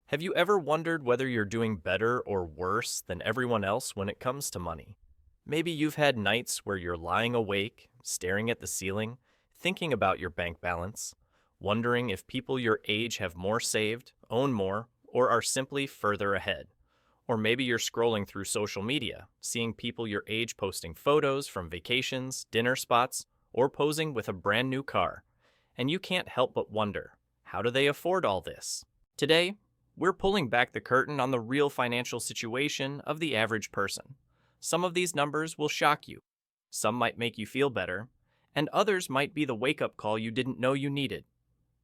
Have you ever wondered whether you're doing better or worse than everyone else when it comes to money? Maybe you've had nights where you're lying awake, staring at the ceiling, thinking about your bank balance, wondering if people your age have more saved, own more, or are simply further ahead. Or maybe you're scrolling through social media, seeing people your age posting photos from vacations, dinner spots, or posing with a brand new car. And you can't help but wonder, how do they afford all this? Today, we're pulling back the curtain on the real financial situation of the average person. Some of these numbers will shock you, some might make you feel better, and others might be the wake-up call you didn't know you needed.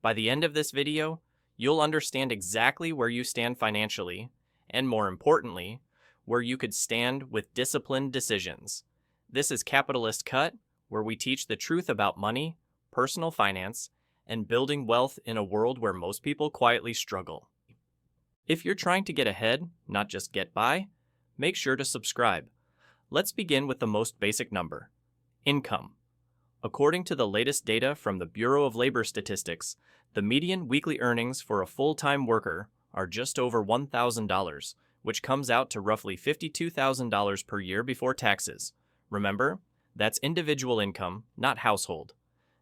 By the end of this video, you'll understand exactly where you stand financially, and more importantly, where you could stand with disciplined decisions. This is Capitalist Cut, where we teach the truth about money, personal finance, and building wealth in a world where most people quietly struggle. If you're trying to get ahead, not just get by, make sure to subscribe. Let's begin with the most basic number: income. According to the latest data from the Bureau of Labor Statistics, the median weekly earnings for a full-time worker are just over $1,000, which comes out to roughly $52,000 per year before taxes. Remember, that's individual income, not household.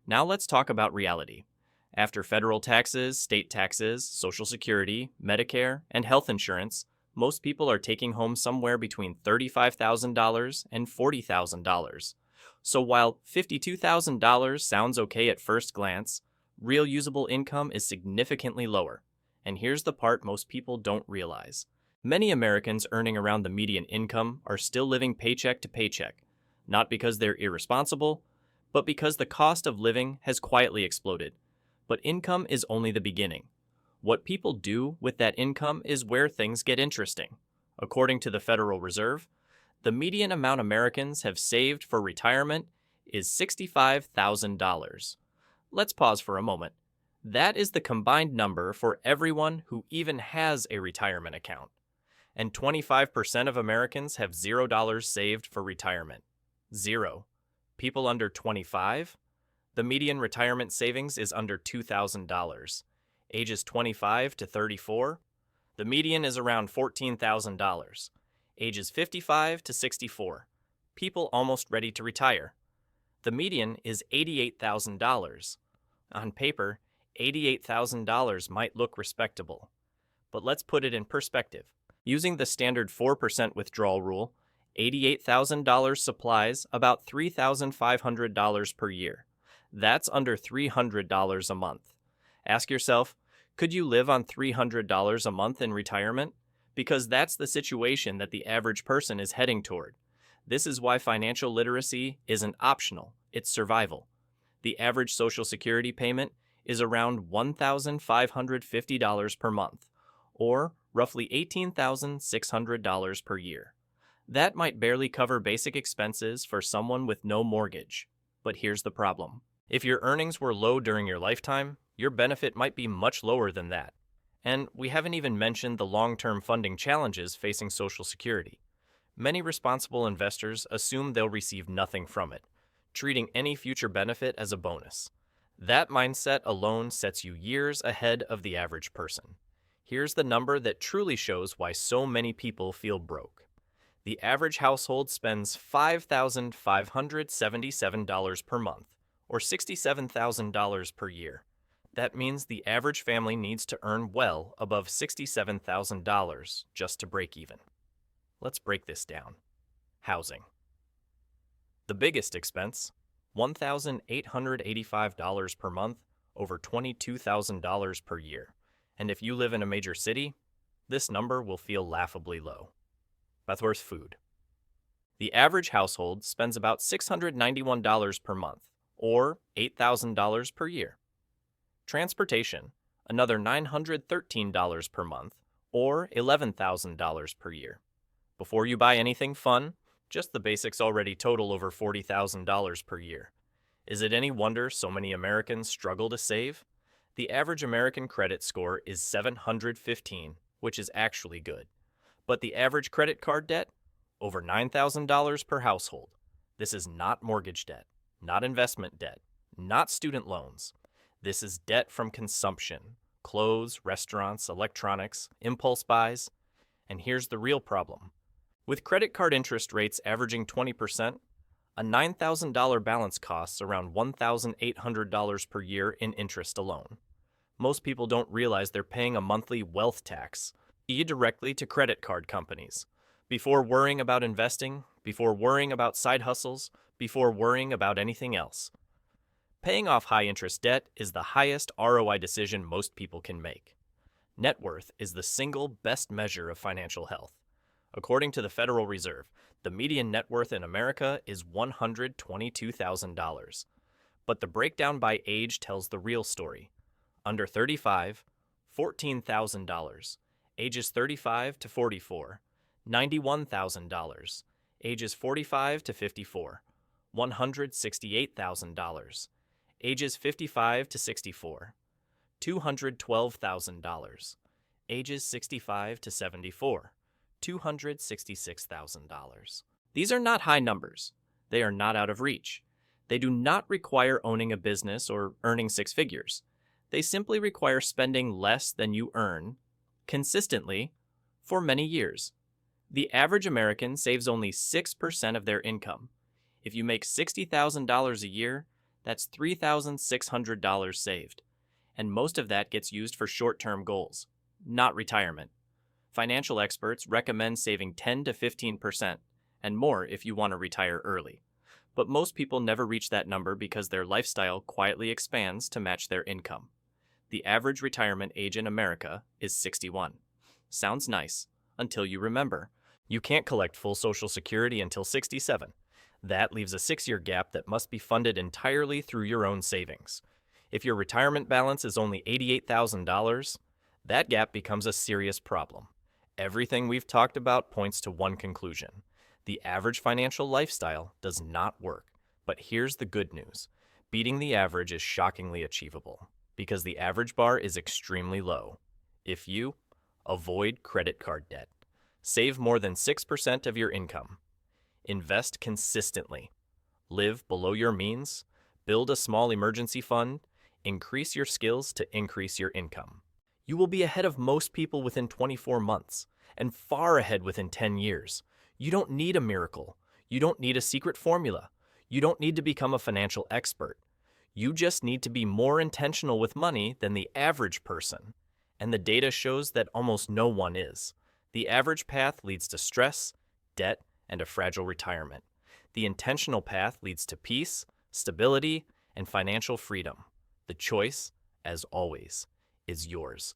Now let's talk about reality. After federal taxes, state taxes, Social Security, Medicare, and health insurance, most people are taking home somewhere between $35,000 and $40,000. So while $52,000 sounds okay at first glance, real usable income is significantly lower. And here's the part most people don't realize. Many Americans earning around the median income are still living paycheck to paycheck, not because they're irresponsible, but because the cost of living has quietly exploded. But income is only the beginning. What people do with that income is where things get interesting. According to the Federal Reserve, the median amount Americans have saved for retirement is $65,000. Let's pause for a moment. That is the combined number for everyone who even has a retirement account. And 25% of Americans have $0 saved for retirement. Zero. People under 25? The median retirement savings is under $2,000. Ages 25 to 34? The median is around $14,000. Ages 55 to 64. People almost ready to retire. The median is $88,000. On paper, $88,000 might look respectable. But let's put it in perspective. Using the standard 4% withdrawal rule, $88,000 supplies about $3,500 per year. That's under $300 a month. Ask yourself, could you live on $300 a month in retirement? Because that's the situation that the average person is heading toward. This is why financial literacy isn't optional, it's survival. The average Social Security payment is around $1,550 per month, or roughly $18,600 per year. That might barely cover basic expenses for someone with no mortgage. But here's the problem. If your earnings were low during your lifetime, your benefit might be much lower than that. And we haven't even mentioned the long-term funding challenges facing Social Security. Many responsible investors assume they'll receive nothing from it, treating any future benefit as a bonus. That mindset alone sets you years ahead of the average person. Here's the number that truly shows why so many people feel broke. The average household spends $5,577 per month, or $67,000 per year. That means the average family needs to earn well above $67,000 just to break even. Let's break this down. Housing. The biggest expense, $1,885 per month, over $22,000 per year. And if you live in a major city, this number will feel laughably low. Bethworth food. The average household spends about $691 per month, or $8,000 per year. Transportation, another $913 per month, or $11,000 per year. Before you buy anything fun, just the basics already total over $40,000 per year. Is it any wonder so many Americans struggle to save? The average American credit score is 715, which is actually good. But the average credit card debt? Over $9,000 per household. This is not mortgage debt, not investment debt, not student loans. This is debt from consumption, clothes, restaurants, electronics, impulse buys. And here's the real problem. With credit card interest rates averaging 20%, a $9,000 balance costs around $1,800 per year in interest alone. Most people don't realize they're paying a monthly wealth tax, directly to credit card companies. Before worrying about investing, before worrying about side hustles, before worrying about anything else. Paying off high interest debt is the highest ROI decision most people can make. Net worth is the single best measure of financial health. According to the Federal Reserve, the median net worth in America is $122,000. But the breakdown by age tells the real story. Under 35, $14,000. Ages 35 to 44, $91,000. Ages 45 to 54, $168,000. Ages 55 to 64, $212,000. Ages 65 to 74, $266,000. These are not high numbers. They are not out of reach. They do not require owning a business or earning six figures. They simply require spending less than you earn consistently for many years. The average American saves only 6% of their income. If you make $60,000 a year, that's $3,600 saved. And most of that gets used for short-term goals, not retirement. Financial experts recommend saving 10 to 15% and more if you want to retire early. But most people never reach that number because their lifestyle quietly expands to match their income. The average retirement age in America is 61. Sounds nice, until you remember. You can't collect full Social Security until 67. That leaves a 6-year gap that must be funded entirely through your own savings. If your retirement balance is only $88,000, that gap becomes a serious problem. Everything we've talked about points to one conclusion. The average financial lifestyle does not work. But here's the good news. Beating the average is shockingly achievable, because the average bar is extremely low. If you avoid credit card debt, save more than 6% of your income, invest consistently, live below your means, build a small emergency fund, increase your skills to increase your income, you will be ahead of most people within 24 months and far ahead within 10 years. You don't need a miracle. You don't need a secret formula. You don't need to become a financial expert. You just need to be more intentional with money than the average person. And the data shows that almost no one is. The average path leads to stress, debt, and a fragile retirement. The intentional path leads to peace, stability, and financial freedom. The choice, as always, is yours.